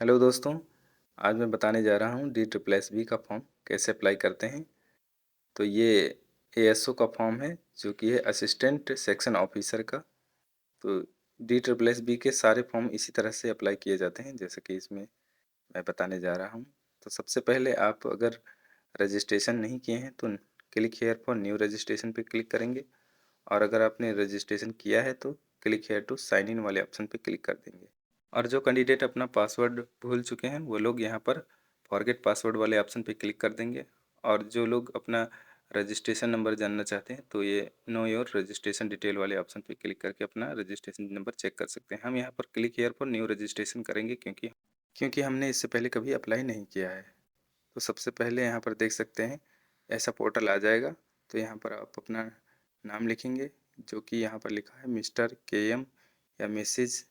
Hello दोस्तों। आज मैं बताने जा रहा हूँ डी ट्रिपल एस बी का फॉर्म कैसे अप्लाई करते हैं। तो ये एएसओ का फॉर्म है जो कि है असिस्टेंट सेक्शन ऑफिसर का। तो डी ट्रिपल एस बी के सारे फॉर्म इसी तरह से अप्लाई किए जाते हैं जैसे कि इसमें मैं बताने जा रहा हूँ। तो सबसे पहले आप अगर रजिस्ट्रेशन नहीं किए हैं तो click here for new registration पे क्लिक करेंगे, और अगर आपने रजिस्ट्रेशन किया है तो click here to sign in वाले ऑप्शन पे क्लिक कर देंगे। और जो कैंडिडेट अपना पासवर्ड भूल चुके हैं वो लोग यहाँ पर फॉरगेट पासवर्ड वाले ऑप्शन पे क्लिक कर देंगे। और जो लोग अपना रजिस्ट्रेशन नंबर जानना चाहते हैं तो ये नो योर रजिस्ट्रेशन डिटेल वाले ऑप्शन पे क्लिक करके अपना रजिस्ट्रेशन नंबर चेक कर सकते हैं। हम यहाँ पर क्लिक हियर पर न्यू रजिस्ट्रेशन करेंगे क्योंकि हमने इससे पहले कभी अप्लाई नहीं किया है। तो सबसे पहले यहाँ पर देख सकते हैं ऐसा पोर्टल आ जाएगा। तो यहाँ पर आप अपना नाम लिखेंगे जो कि यहाँ पर लिखा है मिस्टर के एम या मिसेज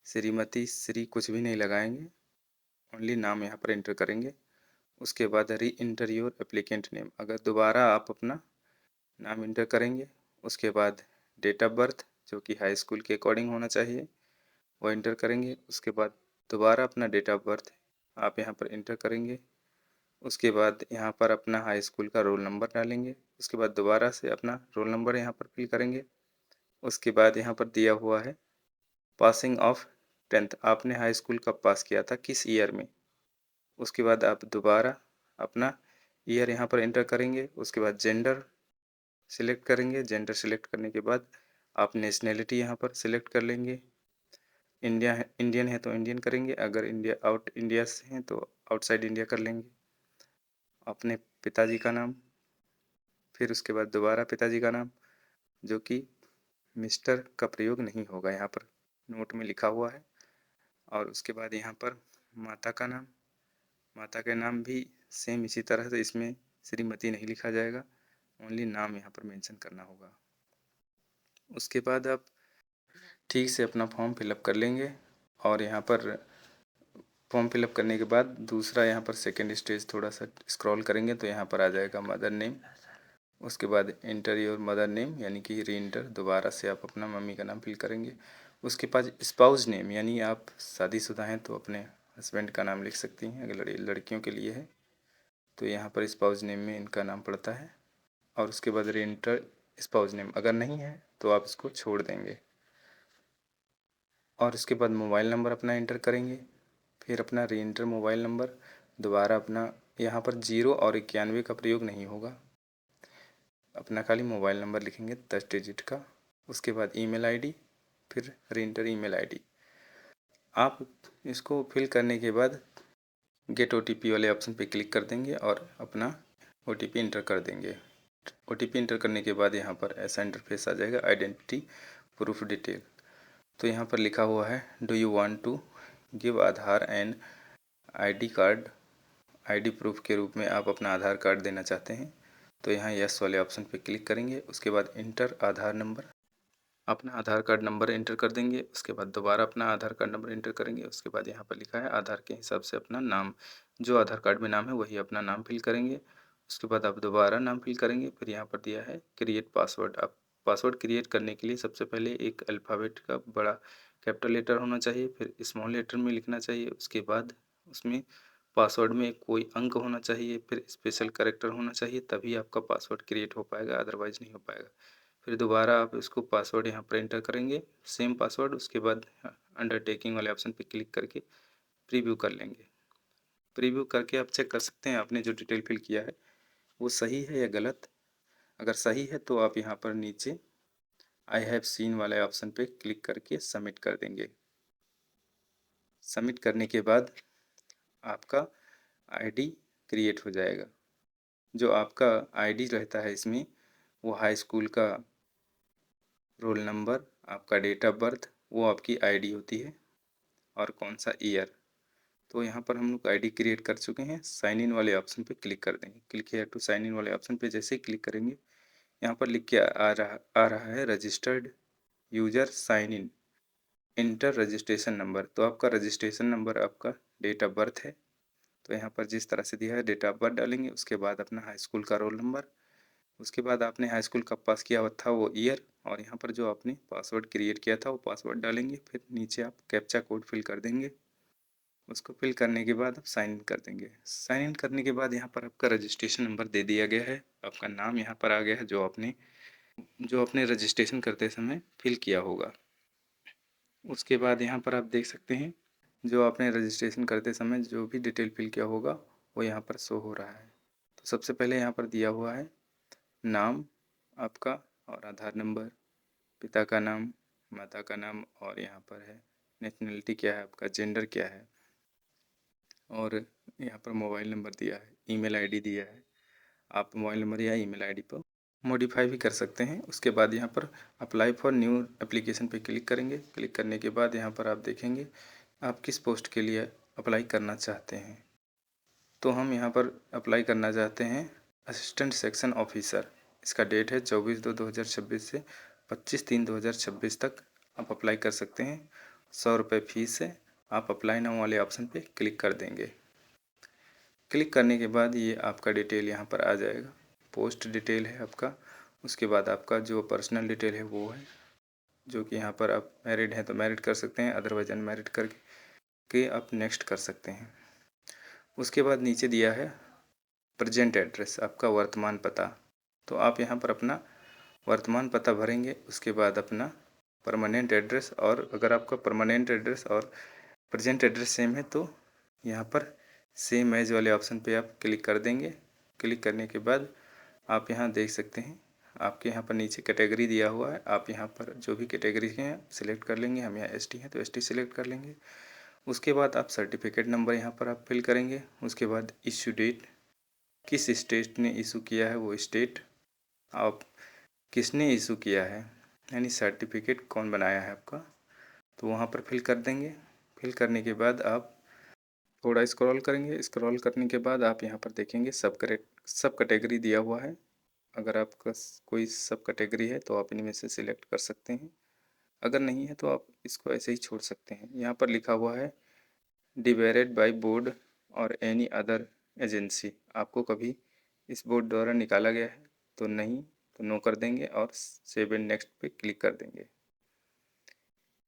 श्रीमती श्री कुछ भी नहीं लगाएंगे, ओनली नाम यहाँ पर एंटर करेंगे। उसके बाद री इंटर योर एप्लीकेंट नेम, अगर दोबारा आप अपना नाम इंटर करेंगे। उसके बाद डेट ऑफ बर्थ जो कि हाई स्कूल के अकॉर्डिंग होना चाहिए वो इंटर करेंगे। उसके बाद दोबारा अपना डेट ऑफ बर्थ आप यहाँ पर इंटर करेंगे। उसके बाद यहाँ पर अपना हाई स्कूल का रोल नंबर डालेंगे। उसके बाद दोबारा से अपना रोल नंबर यहाँ पर फिल करेंगे। उसके बाद यहाँ पर दिया हुआ है पासिंग ऑफ 10th, आपने हाई स्कूल कब पास किया था, किस ईयर में। उसके बाद आप दोबारा अपना ईयर यहाँ पर एंटर करेंगे। उसके बाद जेंडर सिलेक्ट करेंगे। जेंडर सिलेक्ट करने के बाद आप नेशनैलिटी यहाँ पर सिलेक्ट कर लेंगे। इंडियन है तो इंडियन करेंगे, अगर इंडिया से हैं तो आउटसाइड इंडिया कर लेंगे। अपने पिताजी का नाम, फिर उसके बाद दोबारा पिताजी का नाम जो कि मिस्टर का प्रयोग नहीं होगा, यहाँ पर नोट में लिखा हुआ है। और उसके बाद यहाँ पर माता का नाम, माता का नाम भी सेम इसी तरह से, इसमें श्रीमती नहीं लिखा जाएगा, ओनली नाम यहाँ पर मेंशन करना होगा। उसके बाद आप ठीक से अपना फॉर्म फिलअप कर लेंगे। और यहाँ पर फॉर्म फिलअप करने के बाद दूसरा यहाँ पर सेकेंड स्टेज थोड़ा सा स्क्रॉल करेंगे तो यहाँ पर आ जाएगा मदर नेम। उसके बाद इंटर योर मदर नेम यानी कि री इंटर, दोबारा से आप अपना मम्मी का नाम फिल करेंगे। उसके बाद स्पाउस नेम यानी आप शादीशुदा हैं तो अपने हस्बैंड का नाम लिख सकती हैं, अगर लड़कियों के लिए है तो यहाँ पर स्पाउस नेम में इनका नाम पड़ता है। और उसके बाद री इंटर स्पाउस नेम, अगर नहीं है तो आप इसको छोड़ देंगे। और इसके बाद मोबाइल नंबर अपना इंटर करेंगे, फिर अपना री इंटर मोबाइल नंबर, दोबारा अपना यहाँ पर 0 और 91 का प्रयोग नहीं होगा, अपना खाली मोबाइल नंबर लिखेंगे 10 डिजिट का। उसके बाद ईमेल आईडी, फिर री इंटर ईमेल आईडी। आप इसको फिल करने के बाद गेट ओटीपी वाले ऑप्शन पे क्लिक कर देंगे और अपना ओटीपी इंटर कर देंगे। ओटीपी इंटर करने के बाद यहाँ पर ऐसा इंटरफेस आ जाएगा, आइडेंटिटी प्रूफ डिटेल। तो यहाँ पर लिखा हुआ है do you want to give Aadhaar and ID card, ID proof के रूप में आप अपना आधार कार्ड देना चाहते हैं तो यहाँ यस वाले ऑप्शन पे क्लिक करेंगे। उसके बाद इंटर आधार नंबर, अपना आधार कार्ड नंबर एंटर कर देंगे। उसके बाद दोबारा अपना आधार कार्ड नंबर एंटर करेंगे। उसके बाद यहाँ पर लिखा है आधार के हिसाब से अपना नाम, जो आधार कार्ड में नाम है वही अपना नाम फिल करेंगे। उसके बाद आप दोबारा नाम फिल करेंगे। फिर यहाँ पर दिया है क्रिएट पासवर्ड, आप पासवर्ड क्रिएट करने के लिए सबसे पहले एक अल्फ़ाबेट का बड़ा कैपिटल लेटर होना चाहिए, फिर स्मॉल लेटर में लिखना चाहिए। उसके बाद उसमें पासवर्ड में कोई अंक होना चाहिए, फिर स्पेशल कैरेक्टर होना चाहिए, तभी आपका पासवर्ड क्रिएट हो पाएगा, अदरवाइज़ नहीं हो पाएगा। फिर दोबारा आप इसको पासवर्ड यहाँ पर एंटर करेंगे, सेम पासवर्ड। उसके बाद अंडरटेकिंग वाले ऑप्शन पे क्लिक करके प्रीव्यू कर लेंगे। प्रीव्यू करके आप चेक कर सकते हैं आपने जो डिटेल फिल किया है वो सही है या गलत। अगर सही है तो आप यहाँ पर नीचे आई हैव सीन वाले ऑप्शन पे क्लिक करके सबमिट कर देंगे। सबमिट करने के बाद आपका आईडी क्रिएट हो जाएगा। जो आपका आईडी रहता है इसमें वो हाई स्कूल का रोल नंबर, आपका डेट ऑफ बर्थ, वो आपकी आईडी होती है, और कौन सा ईयर। तो यहाँ पर हम लोग आईडी क्रिएट कर चुके हैं। साइन इन वाले ऑप्शन पे क्लिक कर देंगे। Click here to sign in वाले ऑप्शन पे जैसे ही क्लिक करेंगे यहाँ पर लिख के आ रहा है registered user sign in, enter registration number. तो आपका रजिस्ट्रेशन नंबर आपका डेट ऑफ बर्थ है। तो यहाँ पर जिस तरह से दिया है डेट ऑफ बर्थ डालेंगे। उसके बाद अपना हाई स्कूल का रोल नंबर, उसके बाद आपने हाई स्कूल कब पास किया हुआ था वो ईयर, और यहाँ पर जो आपने पासवर्ड क्रिएट किया था वो पासवर्ड डालेंगे। फिर नीचे आप कैप्चा कोड फिल कर देंगे। उसको फिल करने के बाद आप साइन इन कर देंगे। साइन इन करने के बाद यहाँ पर आपका रजिस्ट्रेशन नंबर दे दिया गया है, आपका नाम यहाँ पर आ गया है जो आपने रजिस्ट्रेशन करते समय फिल किया होगा। उसके बाद यहाँ पर आप देख सकते हैं जो आपने रजिस्ट्रेशन करते समय जो भी डिटेल फिल किया होगा वो यहाँ पर शो हो रहा है। तो सबसे पहले यहाँ पर दिया हुआ है नाम आपका और आधार नंबर, पिता का नाम, माता का नाम, और यहाँ पर है नेशनलिटी क्या है आपका, जेंडर क्या है, और यहाँ पर मोबाइल नंबर दिया है, ईमेल आईडी दिया है। आप मोबाइल नंबर या ईमेल आईडी पर मॉडिफाई भी कर सकते हैं। उसके बाद यहाँ पर अप्लाई फॉर न्यू एप्लीकेशन पे क्लिक करेंगे। क्लिक करने के बाद यहाँ पर आप देखेंगे आप किस पोस्ट के लिए अप्लाई करना चाहते हैं। तो हम यहाँ पर अप्लाई करना चाहते हैं असिस्टेंट सेक्शन ऑफिसर। इसका डेट है 24/2/2026 से 25/3/2026 तक आप अप्लाई कर सकते हैं। 100 रुपये फ़ीस है। आप अप्लाई नाउ वाले ऑप्शन पे क्लिक कर देंगे। क्लिक करने के बाद ये आपका डिटेल यहाँ पर आ जाएगा। पोस्ट डिटेल है आपका, उसके बाद आपका जो पर्सनल डिटेल है वो है, जो कि यहाँ पर आप मैरिड हैं तो मैरिड कर सकते हैं, अदरवाइज अनमैरिड करके आप नेक्स्ट कर सकते हैं। उसके बाद नीचे दिया है प्रेजेंट एड्रेस, आपका वर्तमान पता। तो आप यहाँ पर अपना वर्तमान पता भरेंगे। उसके बाद अपना परमानेंट एड्रेस, और अगर आपका परमानेंट एड्रेस और प्रेजेंट एड्रेस सेम है तो यहाँ पर सेम एज वाले ऑप्शन पे आप क्लिक कर देंगे। क्लिक करने के बाद आप यहाँ देख सकते हैं आपके यहाँ पर नीचे कैटेगरी दिया हुआ है। आप यहाँ पर जो भी कैटेगरी हैं सिलेक्ट कर लेंगे। हम यहाँ एसटी हैं तो एसटी सिलेक्ट कर लेंगे। उसके बाद आप सर्टिफिकेट नंबर यहाँ पर आप फिल करेंगे। उसके बाद इश्यू डेट, किस स्टेट ने इशू किया है वो स्टेट, आप किसने इशू किया है यानी सर्टिफिकेट कौन बनाया है आपका, तो वहाँ पर फिल कर देंगे। फिल करने के बाद आप थोड़ा स्क्रॉल करेंगे। स्क्रॉल करने के बाद आप यहाँ पर देखेंगे सब कैटेगरी दिया हुआ है। अगर आपका कोई सब कैटेगरी है तो आप इनमें से सिलेक्ट कर सकते हैं, अगर नहीं है तो आप इसको ऐसे ही छोड़ सकते हैं। यहाँ पर लिखा हुआ है डिवेरेड बाय बोर्ड और एनी अदर एजेंसी, आपको कभी इस बोर्ड द्वारा निकाला गया है तो नहीं, तो नो कर देंगे और सेव एंड नेक्स्ट पे क्लिक कर देंगे।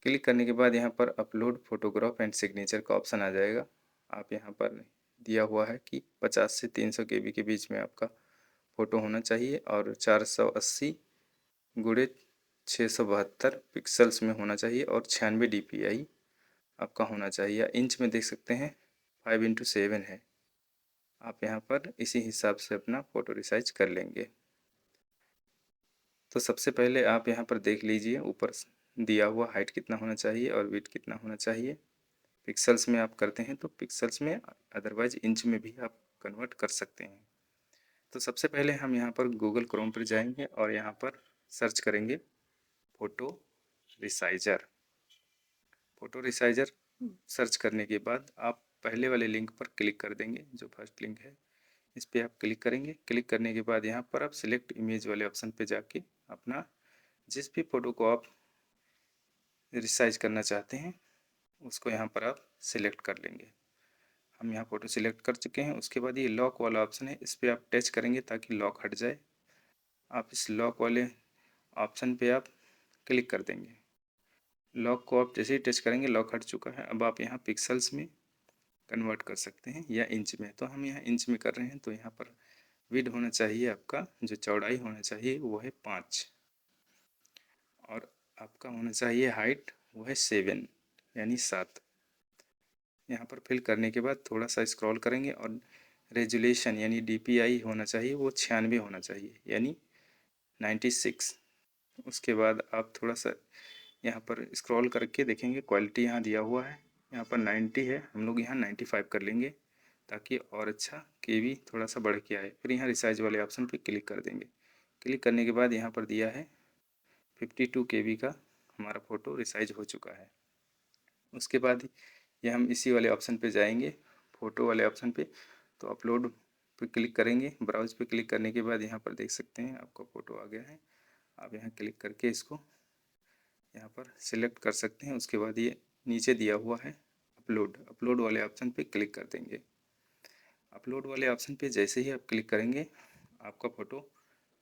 क्लिक करने के बाद यहाँ पर अपलोड फोटोग्राफ एंड सिग्नेचर का ऑप्शन आ जाएगा। आप यहाँ पर दिया हुआ है कि 50 से 300 KB के बीच में आपका फ़ोटो होना चाहिए और 480 गुणे 672 पिक्सल्स में होना चाहिए और 96 DPI आपका होना चाहिए, या इंच में देख सकते हैं 5:7 है। आप यहाँ पर इसी हिसाब से अपना फ़ोटो रिसाइज कर लेंगे। तो सबसे पहले आप यहाँ पर देख लीजिए ऊपर दिया हुआ हाइट कितना होना चाहिए और विड्थ कितना होना चाहिए। पिक्सल्स में आप करते हैं तो पिक्सल्स में, अदरवाइज इंच में भी आप कन्वर्ट कर सकते हैं। तो सबसे पहले हम यहाँ पर गूगल क्रोम पर जाएंगे और यहाँ पर सर्च करेंगे photo resizer. Photo resizer search करने के बाद आप पहले वाले लिंक पर क्लिक कर देंगे, जो फर्स्ट लिंक है इस पर आप क्लिक करेंगे। क्लिक करने के बाद यहाँ पर आप सिलेक्ट इमेज वाले ऑप्शन पे जाके अपना जिस भी फ़ोटो को आप रिसाइज करना चाहते हैं उसको यहाँ पर आप सिलेक्ट कर लेंगे। हम यहाँ फ़ोटो सिलेक्ट कर चुके हैं। उसके बाद ये लॉक वाला ऑप्शन है, इस पर आप टच करेंगे ताकि लॉक हट जाए। आप इस लॉक वाले ऑप्शन पे आप क्लिक कर देंगे। लॉक को आप जैसे ही टच करेंगे लॉक हट चुका है। अब आप यहाँ पिक्सल्स में कन्वर्ट कर सकते हैं या इंच में, तो हम यहाँ इंच में कर रहे हैं। तो यहाँ पर विड्थ होना चाहिए आपका, जो चौड़ाई होना चाहिए वो है 5, और आपका होना चाहिए हाइट वो है 7 यानी 7। यहाँ पर फिल करने के बाद थोड़ा सा स्क्रॉल करेंगे और रेजुलेशन यानी DPI होना चाहिए वो 96 होना चाहिए यानी 96। उसके बाद आप थोड़ा सा यहाँ पर स्क्रॉल करके देखेंगे क्वालिटी यहाँ दिया हुआ है, यहाँ पर 90 है, हम लोग यहाँ 95 कर लेंगे ताकि और अच्छा KB थोड़ा सा बढ़ के आए। फिर यहाँ रिसाइज वाले ऑप्शन पे क्लिक कर देंगे। क्लिक करने के बाद यहाँ पर दिया है 52 KB का हमारा फ़ोटो रिसाइज हो चुका है। उसके बाद ये हम इसी वाले ऑप्शन पे जाएंगे, फ़ोटो वाले ऑप्शन पे, तो अपलोड पे क्लिक करेंगे। ब्राउज पे क्लिक करने के बाद यहाँ पर देख सकते हैं आपका फ़ोटो आ गया है। आप यहाँ क्लिक करके इसको यहाँ पर सिलेक्ट कर सकते हैं। उसके बाद ये नीचे दिया हुआ है अपलोड वाले ऑप्शन पे क्लिक कर देंगे। अपलोड वाले ऑप्शन पे जैसे ही आप क्लिक करेंगे आपका फ़ोटो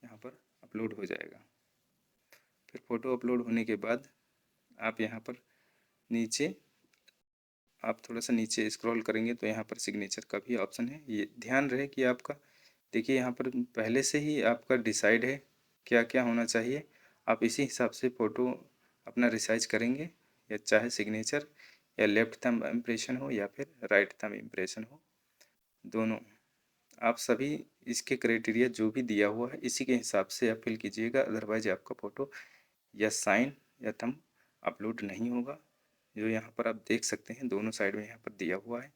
यहाँ पर अपलोड हो जाएगा। फिर फ़ोटो अपलोड होने के बाद आप यहाँ पर नीचे आप थोड़ा सा नीचे स्क्रॉल करेंगे तो यहाँ पर सिग्नेचर का भी ऑप्शन है। ये ध्यान रहे कि आपका, देखिए यहाँ पर पहले से ही आपका डिसाइड है क्या क्या होना चाहिए। आप इसी हिसाब से फ़ोटो अपना रिसाइज करेंगे, या चाहे सिग्नेचर या लेफ्ट थंब इम्प्रेशन हो या फिर राइट थंब इम्प्रेशन हो, दोनों आप सभी इसके क्राइटेरिया जो भी दिया हुआ है इसी के हिसाब से आप फिल कीजिएगा। अदरवाइज आपका फ़ोटो या साइन या थंब अपलोड नहीं होगा। जो यहाँ पर आप देख सकते हैं दोनों साइड में यहाँ पर दिया हुआ है।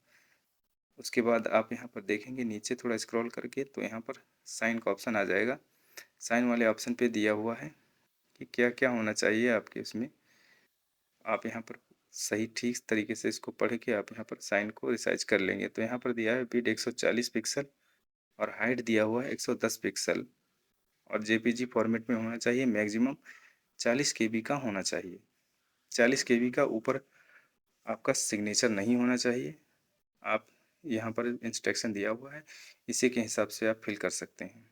उसके बाद आप यहाँ पर देखेंगे नीचे थोड़ा स्क्रॉल करके तो यहाँ पर साइन का ऑप्शन आ जाएगा। साइन वाले ऑप्शन पे दिया हुआ है कि क्या क्या होना चाहिए आपके उसमें। आप यहाँ पर सही ठीक तरीके से इसको पढ़ के आप यहाँ पर साइन को रिसाइज कर लेंगे। तो यहाँ पर दिया है विड्थ 140 पिक्सल और हाइट दिया हुआ है 110 पिक्सल, और जेपीजी फॉर्मेट में होना चाहिए। मैक्सिमम 40 केबी का होना चाहिए। 40 केबी का ऊपर आपका सिग्नेचर नहीं होना चाहिए। आप यहाँ पर इंस्ट्रक्शन दिया हुआ है, इसी के हिसाब से आप फिल कर सकते हैं।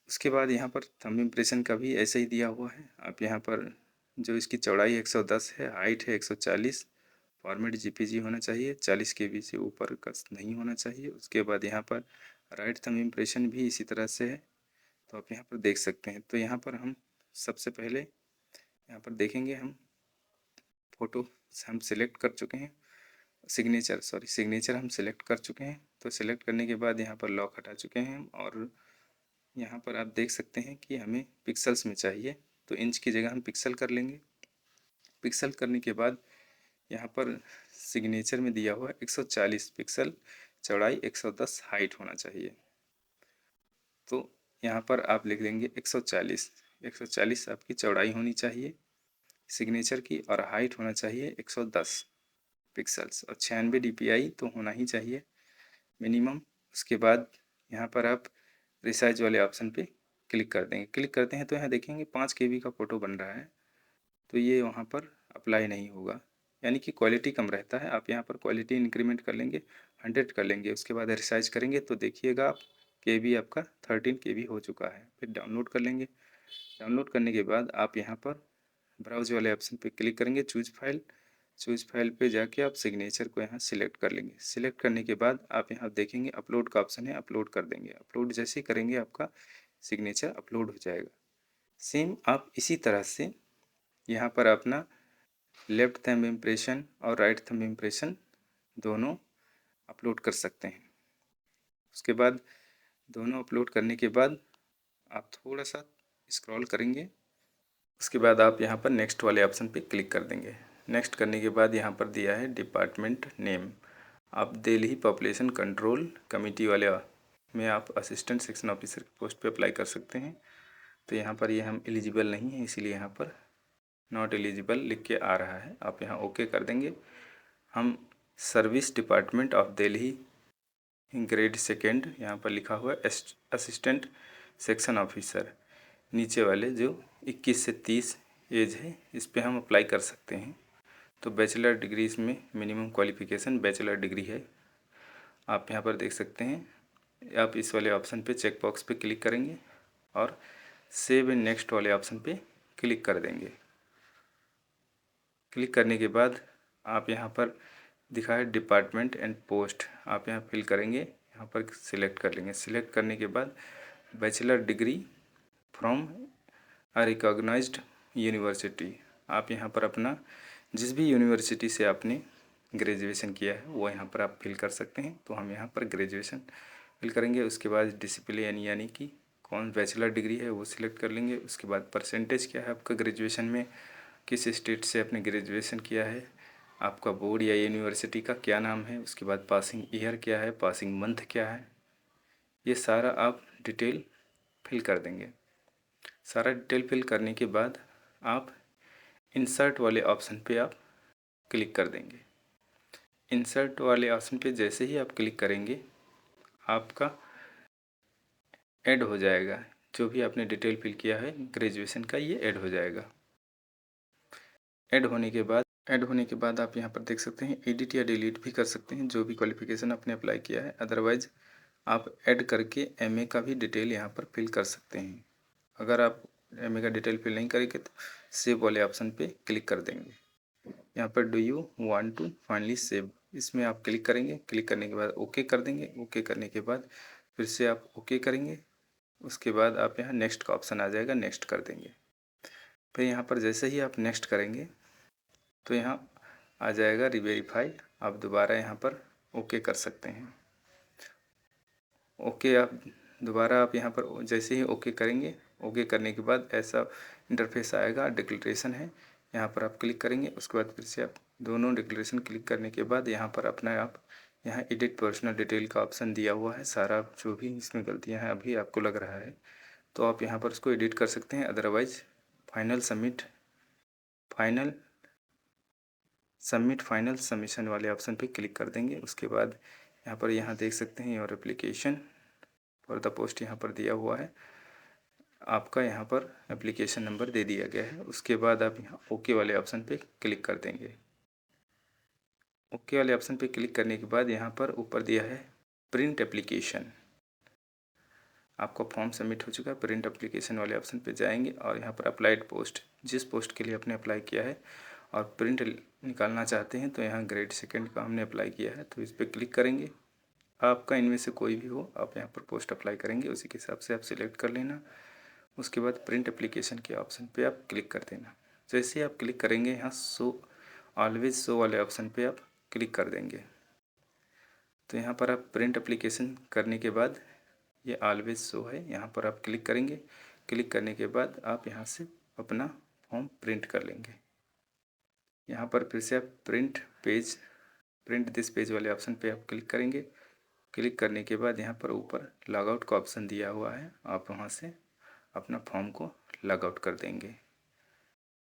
उसके बाद यहाँ पर थंब इम्प्रेशन का भी ऐसे ही दिया हुआ है। आप यहाँ पर जो इसकी चौड़ाई 110 है, हाइट है 140, फॉर्मेट जेपीजी होना चाहिए, 40 केबी से ऊपर का नहीं होना चाहिए। उसके बाद यहाँ पर राइट थंब इम्प्रेशन भी इसी तरह से है, तो आप यहाँ पर देख सकते हैं। तो यहाँ पर हम सबसे पहले यहाँ पर देखेंगे, हम फ़ोटो हम सिलेक्ट कर चुके हैं, सिग्नेचर हम सिलेक्ट कर चुके हैं। तो सिलेक्ट करने के बाद यहाँ पर लॉक हटा चुके हैं हम, और यहाँ पर आप देख सकते हैं कि हमें पिक्सल्स में चाहिए, तो इंच की जगह हम पिक्सल कर लेंगे। पिक्सल करने के बाद यहाँ पर सिग्नेचर में दिया हुआ है 140 पिक्सल, चौड़ाई 110, हाइट होना चाहिए। तो यहाँ पर आप लिख देंगे 140। 140 आपकी चौड़ाई होनी चाहिए सिग्नेचर की, और हाइट होना चाहिए 110 पिक्सल्स, और 96 DPI तो होना ही चाहिए मिनिमम। उसके बाद यहाँ पर आप रिसाइज वाले ऑप्शन पे क्लिक कर देंगे। क्लिक करते हैं तो यहाँ देखेंगे 5 KB का फ़ोटो बन रहा है, तो ये वहाँ पर अप्लाई नहीं होगा, यानी कि क्वालिटी कम रहता है। आप यहाँ पर क्वालिटी इंक्रीमेंट कर लेंगे, 100 कर लेंगे। उसके बाद रिसाइज करेंगे तो देखिएगा आप KB आपका 13 KB हो चुका है। फिर डाउनलोड कर लेंगे। डाउनलोड करने के बाद आप यहाँ पर ब्राउज वाले ऑप्शन पे क्लिक करेंगे, चूज फाइल पे जाके आप सिग्नेचर को यहाँ सिलेक्ट कर लेंगे। सिलेक्ट करने के बाद आप यहाँ देखेंगे अपलोड का ऑप्शन है, अपलोड कर देंगे। अपलोड जैसे ही करेंगे आपका सिग्नेचर अपलोड हो जाएगा। सेम आप इसी तरह से यहाँ पर अपना लेफ्ट थंब इम्प्रेशन और राइट थंब इम्प्रेशन दोनों अपलोड कर सकते हैं। उसके बाद दोनों अपलोड करने के बाद आप थोड़ा सा स्क्रॉल करेंगे। उसके बाद आप यहाँ पर नेक्स्ट वाले ऑप्शन पे क्लिक कर देंगे। नेक्स्ट करने के बाद यहाँ पर दिया है डिपार्टमेंट नेम। आप दिल्ली पॉपुलेशन कंट्रोल कमेटी वाले में आप असिस्टेंट सेक्शन ऑफिसर की पोस्ट पे अप्लाई कर सकते हैं। तो यहाँ पर ये हम एलिजिबल नहीं है, इसीलिए यहाँ पर नॉट एलिजिबल लिख के आ रहा है। आप यहाँ ओके कर देंगे। हम service department of Delhi grade second यहाँ पर लिखा हुआ है असिस्टेंट सेक्शन ऑफिसर, नीचे वाले जो 21 से 30 एज है, इस पे हम अप्लाई कर सकते हैं। तो बैचलर डिग्री इसमें मिनिमम क्वालिफ़िकेशन बैचलर डिग्री है। आप यहाँ पर देख सकते हैं। आप इस वाले ऑप्शन पे चेक बॉक्स पे क्लिक करेंगे और सेव एंड नेक्स्ट वाले ऑप्शन पे क्लिक कर देंगे। क्लिक करने के बाद आप यहाँ पर दिखा है डिपार्टमेंट एंड पोस्ट, आप यहाँ फिल करेंगे, यहाँ पर सिलेक्ट कर लेंगे। सिलेक्ट करने के बाद bachelor degree from a recognised university, आप यहाँ पर अपना जिस भी यूनिवर्सिटी से आपने ग्रेजुएशन किया है वो यहाँ पर आप फिल कर सकते हैं। तो हम यहाँ पर ग्रेजुएशन फिल करेंगे। उसके बाद डिसिप्लिन यानी कि कौन बैचलर डिग्री है वो सिलेक्ट कर लेंगे। उसके बाद परसेंटेज क्या है आपका ग्रेजुएशन में, किस स्टेट से आपने ग्रेजुएशन किया है, आपका बोर्ड या यूनिवर्सिटी का क्या नाम है, उसके बाद पासिंग ईयर क्या है, पासिंग मंथ क्या है, ये सारा आप डिटेल फिल कर देंगे। सारा डिटेल फिल करने के बाद आप इंसर्ट वाले ऑप्शन पे आप क्लिक कर देंगे। इंसर्ट वाले ऑप्शन पे जैसे ही आप क्लिक करेंगे आपका ऐड हो जाएगा, जो भी आपने डिटेल फिल किया है ग्रेजुएशन का ये ऐड हो जाएगा। ऐड होने के बाद आप यहाँ पर देख सकते हैं एडिट या डिलीट भी कर सकते हैं जो भी क्वालिफ़िकेशन आपने अप्लाई किया है। अदरवाइज़ आप ऐड करके एमए का भी डिटेल यहाँ पर फिल कर सकते हैं। अगर आप एमए का डिटेल फिल नहीं करेंगे तो सेव वाले ऑप्शन पे क्लिक कर देंगे। यहाँ पर do you want to finally save, इसमें आप क्लिक करेंगे। क्लिक करने के बाद ओके कर देंगे। ओके करने के बाद फिर से आप ओके करेंगे। उसके बाद आप यहाँ नेक्स्ट का ऑप्शन आ जाएगा, नेक्स्ट कर देंगे। फिर यहाँ पर जैसे ही आप नेक्स्ट करेंगे तो यहाँ आ जाएगा रीवेरीफाई। आप दोबारा यहाँ पर ओके कर सकते हैं। ओके आप दोबारा आप यहाँ पर जैसे ही ओके करेंगे, ओके करने के बाद ऐसा इंटरफेस आएगा, डिक्लेरेशन है, यहाँ पर आप क्लिक करेंगे। उसके बाद फिर से आप दोनों डिक्लेरेशन क्लिक करने के बाद यहाँ पर अपना आप यहाँ एडिट पर्सनल डिटेल का ऑप्शन दिया हुआ है। सारा जो भी इसमें गलतियाँ हैं अभी आपको लग रहा है तो आप यहाँ पर उसको एडिट कर सकते हैं। अदरवाइज फाइनल फाइनल सबमिशन वाले ऑप्शन पे क्लिक कर देंगे। उसके बाद यहाँ देख सकते हैं your application for the post यहाँ पर दिया हुआ है। आपका यहाँ पर एप्लीकेशन नंबर दे दिया गया है। उसके बाद आप यहाँ ओके वाले ऑप्शन पे क्लिक कर देंगे। ओके वाले ऑप्शन पे क्लिक करने के बाद यहाँ पर ऊपर दिया है प्रिंट एप्लीकेशन। आपका फॉर्म सबमिट हो चुका है। प्रिंट एप्लीकेशन वाले ऑप्शन पे जाएंगे और यहाँ पर अप्लाइड पोस्ट, जिस पोस्ट के लिए आपने अप्लाई किया है और प्रिंट निकालना चाहते हैं तो यहाँ ग्रेड 2 का हमने अप्लाई किया है तो इस पर क्लिक करेंगे। आपका इनमें से कोई भी हो, आप यहाँ पर पोस्ट अप्लाई करेंगे, उसी के हिसाब से आप सिलेक्ट कर लेना। उसके बाद प्रिंट एप्लीकेशन के ऑप्शन पे आप क्लिक कर देना। जैसे ही आप क्लिक करेंगे यहाँ ऑलवेज शो वाले ऑप्शन पे आप क्लिक कर देंगे। तो यहाँ पर आप प्रिंट एप्लीकेशन करने के बाद ये ऑलवेज शो है, यहाँ पर आप क्लिक करेंगे। क्लिक करने के बाद आप यहाँ से अपना फॉर्म प्रिंट कर लेंगे। यहाँ पर फिर से आप प्रिंट दिस पेज वाले ऑप्शन पे आप क्लिक करेंगे। क्लिक करने के बाद यहाँ पर ऊपर लॉगआउट का ऑप्शन दिया हुआ है, आप वहाँ से अपना फॉर्म को लॉगआउट कर देंगे।